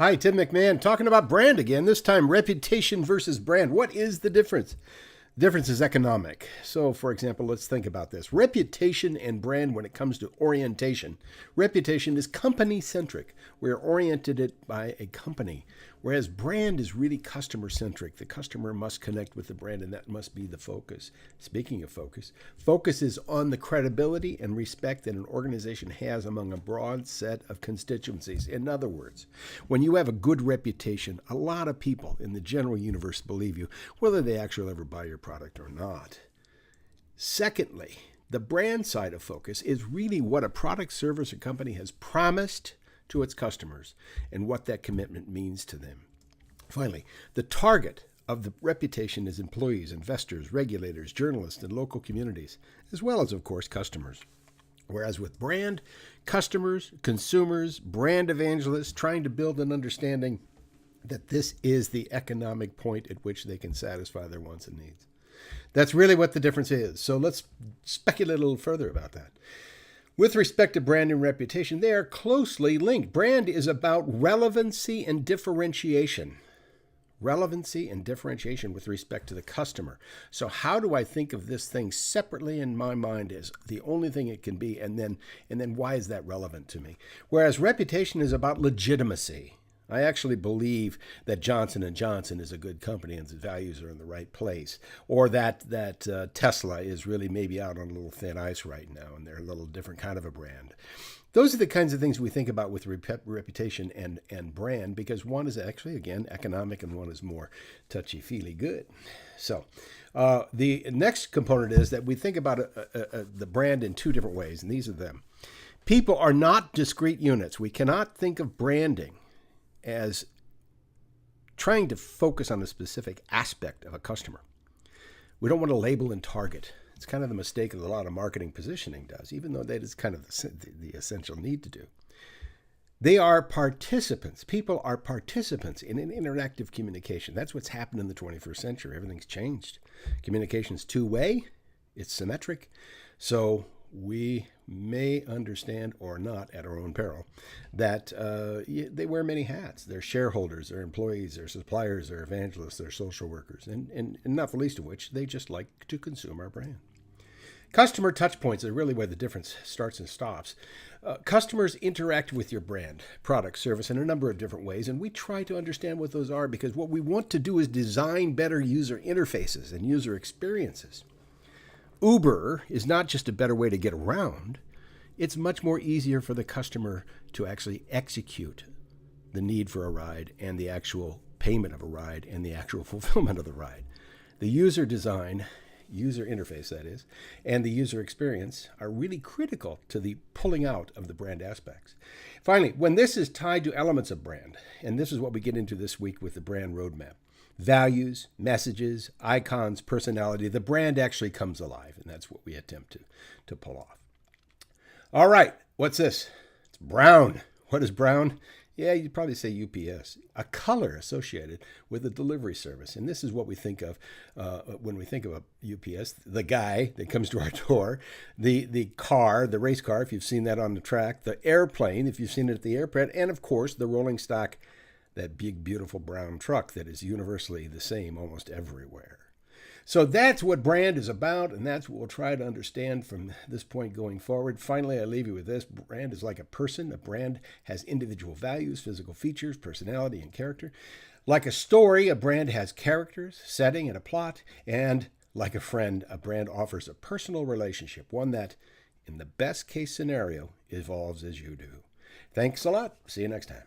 Hi, Tim McMahon, talking about brand again, this time reputation versus brand. What is the difference? The difference is economic. So, for example, let's think about this. Reputation and brand when it comes to orientation. Reputation is company-centric. We're oriented it by a company, whereas brand is really customer-centric. The customer must connect with the brand, and that must be the focus. Speaking of focus, focus is on the credibility and respect that an organization has among a broad set of constituencies. In other words, when you have a good reputation, a lot of people in the general universe believe you, whether they actually ever buy your product or not. Secondly, the brand side of focus is really what a product, service, or company has promised to its customers and what that commitment means to them. Finally, the target of the reputation is employees, investors, regulators, journalists, and local communities, as well as, of course, customers. Whereas with brand, customers, consumers, brand evangelists trying to build an understanding that this is the economic point at which they can satisfy their wants and needs. That's really what the difference is. So let's speculate a little further about that. With respect to brand and reputation, they are closely linked. Brand is about relevancy and differentiation. Relevancy and differentiation with respect to the customer. So how do I think of this thing separately in my mind as the only thing it can be, and then why is that relevant to me? Whereas reputation is about legitimacy. I actually believe that Johnson & Johnson is a good company and its values are in the right place, or that Tesla is really maybe out on a little thin ice right now and they're a little different kind of a brand. Those are the kinds of things we think about with reputation and brand, because one is actually, again, economic and one is more touchy-feely good. So the next component is that we think about the brand in two different ways, and these are them. People are not discrete units. We cannot think of branding as trying to focus on a specific aspect of a customer. We don't want to label and target. It's kind of the mistake that a lot of marketing positioning does, even though that is kind of the essential need to do. They are participants. People are participants in an interactive communication. That's what's happened in the 21st century. Everything's changed. Communication's two-way. It's symmetric. So we may understand or not at our own peril that they wear many hats. They're shareholders, they're employees, they're suppliers, they're evangelists, they're social workers, and not the least of which, they just like to consume our brand. Customer touch points are really where the difference starts and stops. Customers interact with your brand, product, service in a number of different ways, and we try to understand what those are because what we want to do is design better user interfaces and user experiences. Uber is not just a better way to get around. It's much more easier for the customer to actually execute the need for a ride and the actual payment of a ride and the actual fulfillment of the ride. The user design, user interface that is, and the user experience are really critical to the pulling out of the brand aspects. Finally, when this is tied to elements of brand, and this is what we get into this week with the brand roadmap, values, messages, icons, personality, the brand actually comes alive, and that's what we attempt to pull off. All right, what's this? It's brown. What is brown? Yeah, you'd probably say UPS, a color associated with a delivery service. And this is what we think of when we think of a UPS, the guy that comes to our door, the car, the race car, if you've seen that on the track, the airplane, if you've seen it at the airport, and of course, the rolling stock, that big, beautiful brown truck that is universally the same almost everywhere. So that's what brand is about, and that's what we'll try to understand from this point going forward. Finally, I leave you with this. Brand is like a person. A brand has individual values, physical features, personality, and character. Like a story, a brand has characters, setting, and a plot. And like a friend, a brand offers a personal relationship, one that, in the best case scenario, evolves as you do. Thanks a lot. See you next time.